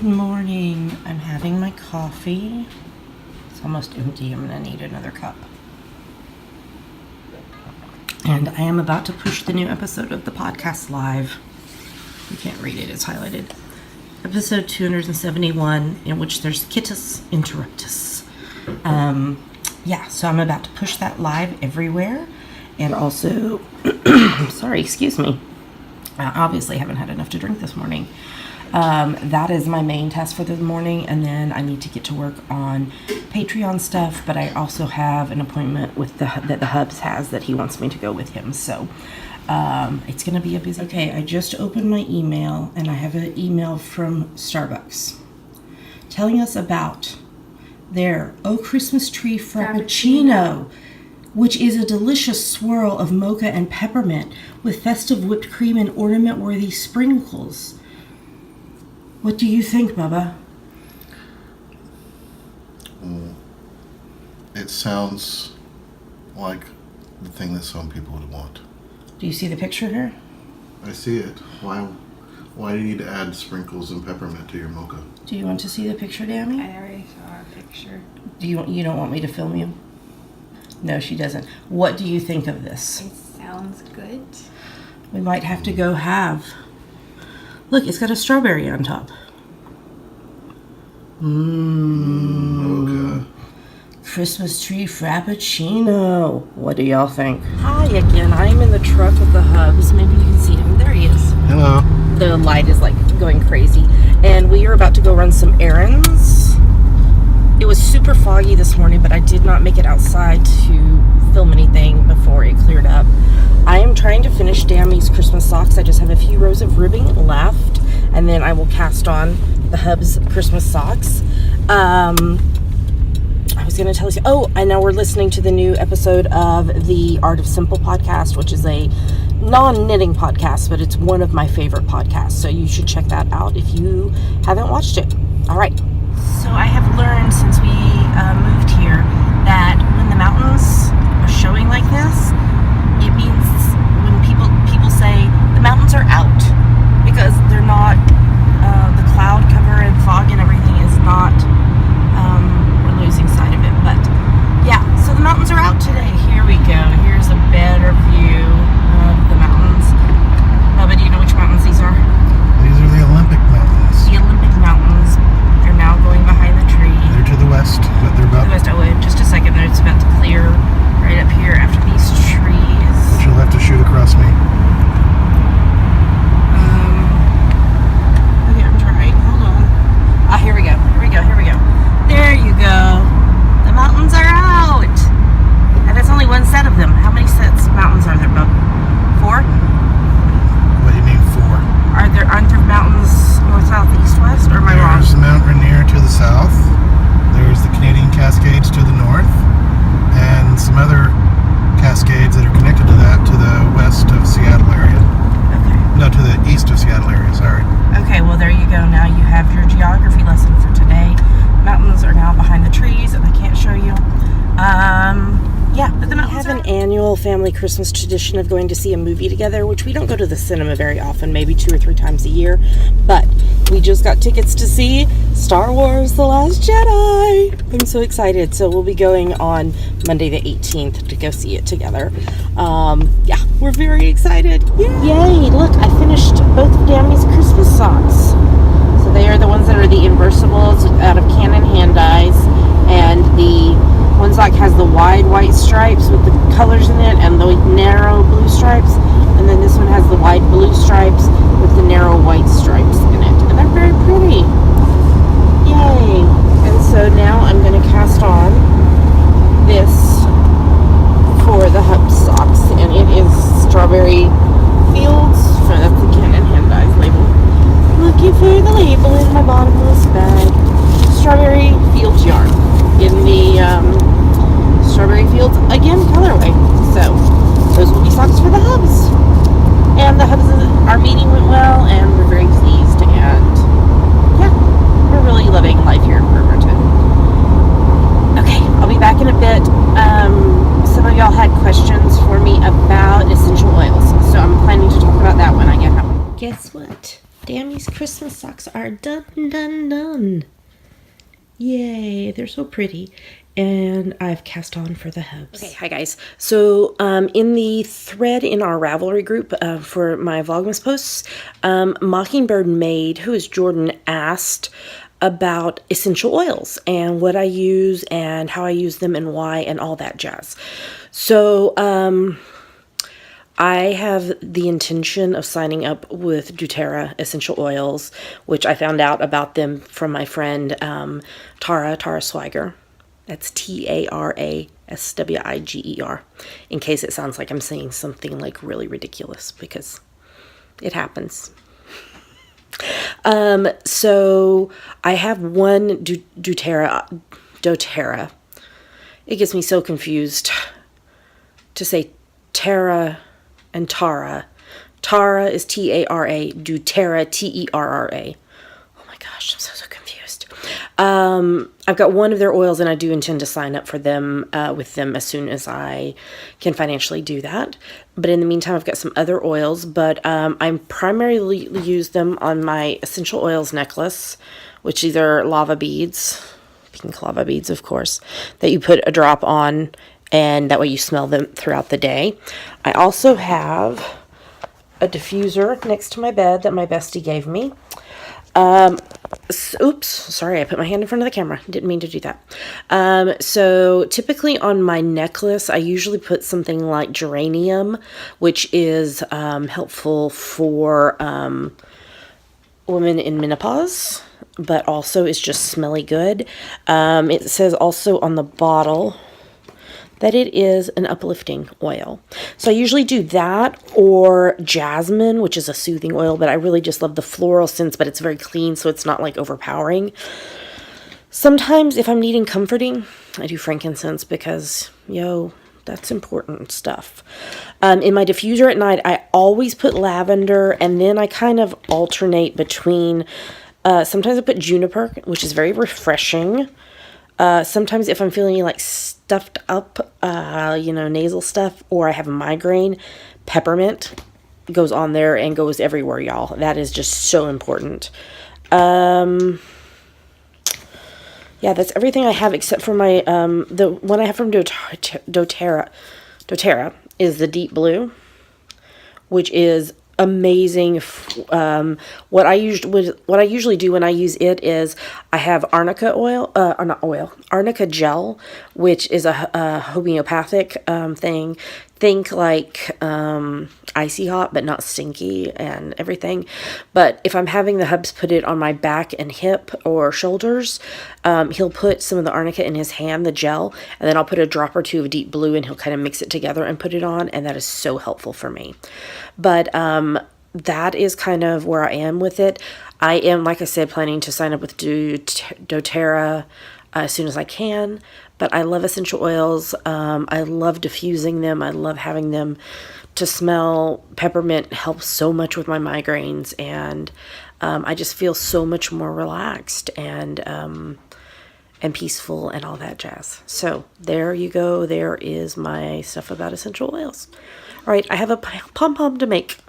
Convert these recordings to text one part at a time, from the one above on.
Good morning. I'm having my coffee. It's almost empty. I'm going to need another cup. And I am about to push the new episode of the podcast live. You can't read it, it's highlighted. Episode 271, in which there's Kittus Interruptus. So I'm about to push that live everywhere. And also, sorry, excuse me. I obviously haven't had enough to drink this morning. That is my main task for the morning, and then I need to get to work on Patreon stuff, but I also have an appointment with that the Hubs has that he wants me to go with him, so it's going to be a busy day. Okay, I just opened my email, and I have an email from Starbucks telling us about their Oh Christmas Tree Frappuccino, which is a delicious swirl of mocha and peppermint with festive whipped cream and ornament-worthy sprinkles. What do you think, Bubba? It sounds like the thing that some people would want. Do you see the picture here? I see it. Why do you need to add sprinkles and peppermint to your mocha? Do you want to see the picture, Dammy? I already saw a picture. You don't want me to film you? No, she doesn't. What do you think of this? It sounds good. We might have to go have. Look, it's got a strawberry on top. Mocha. Christmas tree frappuccino. What do y'all think? Hi again. I'm in the truck with the Hubs. Maybe you can see him. There he is. Hello. The light is like going crazy. And we are about to go run some errands. It was super foggy this morning, but I did not make it outside to film anything before it cleared up. I am trying to finish Dammy's Christmas socks. I just have a few rows of ribbing left, and then I will cast on the Hubs Christmas socks. I was going to tell you, I know we're listening to the new episode of the Art of Simple podcast, which is a non-knitting podcast, but it's one of my favorite podcasts, so you should check that out if you haven't watched it. All right. So I have learned since we moved here that when the mountains are showing like this, it means when people say the mountains are out, because they're not, the cloud cover and fog and everything is not, we're losing sight of it, but yeah, so the mountains are out today. Here we go. Here's a better view of the mountains. Bubba, do you know which mountains these are? These are the Olympic Mountains. The Olympic Mountains. They're now going behind the tree. They're to the west, but they're about... Just a second there. It's about to clear right up here after these trees. But you'll have to shoot across me. Okay, I'm trying. Hold on. Here we go. There you go. The mountains are out. And that's only one set of them. How many sets of mountains are there, Bub? 4? What do you mean 4? Aren't there mountains north, south, east, west? Or am I wrong? There's Mount Rainier to the south. There's the Canadian Cascades to the north. And some other cascades that are connected to that to the west of Seattle area. Okay. No, to the east of Seattle area, sorry. Okay, well there you go. Now you have your geography lesson for today. Mountains are now behind the trees, and I can't show you. But the mountains have an annual family Christmas tradition of going to see a movie together, which we don't go to the cinema very often, maybe 2 or 3 times a year. But we just got tickets to see Star Wars: The Last Jedi. I'm so excited. So we'll be going on Monday the 18th to go see it together. We're very excited. Yay! Look, I finished both of Dammy's Christmas socks. So they are the ones that are the inversibles out of Canon hand dyes, and the one sock has the wide white stripes with the colors in it and the narrow blue stripes, and then this one has the wide blue stripes with the narrow white stripes in it, and they're very pretty. Yay! And so now I'm going to cast on this for the Hub socks, and it is Strawberry Fields, that's the Canon hand dyes label. Looking for the label in my bottomless bag. Strawberry Fields yarn in the Strawberry Fields again colorway. So those will be socks for the Hubs. And the Hubs, our meeting went well, and we're very pleased. And we're really loving life here in Bremerton. Okay, I'll be back in a bit. Some of y'all had questions for me about essential oils, so I'm planning to talk about that when I get home. Guess what? Dammy's Christmas socks are done. Yay, they're so pretty. And I've cast on for the hubs. Okay, hi guys. So in the thread in our Ravelry group for my Vlogmas posts, Mockingbird Maid, who is Jordan, asked about essential oils and what I use and how I use them and why and all that jazz. So I have the intention of signing up with doTERRA essential oils, which I found out about them from my friend Tara Swiger. That's Taraswiger, in case it sounds like I'm saying something like really ridiculous, because it happens. So I have one doTERRA. It gets me so confused to say Tara and Tara. Tara is Tara, doTERRA Terra. Oh my gosh, I'm so confused. I've got one of their oils, and I do intend to sign up for them with them as soon as I can financially do that. But in the meantime, I've got some other oils, but I primarily use them on my essential oils necklace, which is either lava beads, pink lava beads, of course, that you put a drop on, and that way you smell them throughout the day. I also have a diffuser next to my bed that my bestie gave me. Oops, sorry, I put my hand in front of the camera. Didn't mean to do that. So typically on my necklace, I usually put something like geranium, which is helpful for women in menopause, but also is just smelly good. It says also on the bottle that it is an uplifting oil. So I usually do that, or jasmine, which is a soothing oil, but I really just love the floral scents, but it's very clean, so it's not like overpowering. Sometimes if I'm needing comforting, I do frankincense because, that's important stuff. In my diffuser at night, I always put lavender, and then I kind of alternate between, sometimes I put juniper, which is very refreshing. Sometimes if I'm feeling like stuffed up, nasal stuff, or I have a migraine, peppermint goes on there and goes everywhere, y'all. That is just so important. Yeah, that's everything I have except for my, the one I have from doTERRA is the deep blue, which is amazing. What I usually do when I use it is I have arnica arnica gel, which is a homeopathic thing. Think like icy hot, but not stinky and everything. But if I'm having the hubs put it on my back and hip or shoulders, he'll put some of the arnica in his hand, the gel, and then I'll put a drop or two of deep blue, and he'll kind of mix it together and put it on, and that is so helpful for me. But that is kind of where I am with it. I am, like I said, planning to sign up with doTERRA as soon as I can. But I love essential oils. I love diffusing them. I love having them to smell. Peppermint helps so much with my migraines, and I just feel so much more relaxed and peaceful and all that jazz. So there you go. There is my stuff about essential oils. All right, I have a pom-pom to make.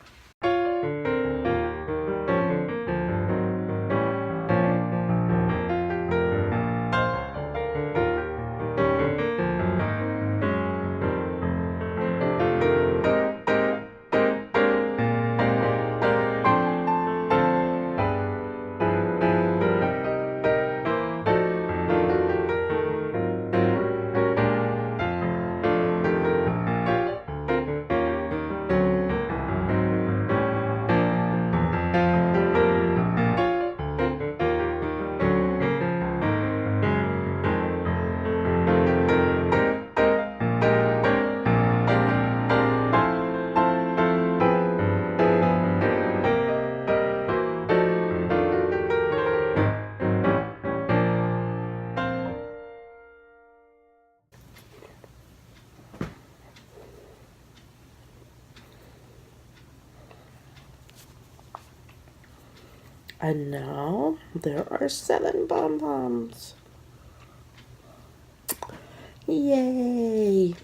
And now there are 7 pom-poms. Yay!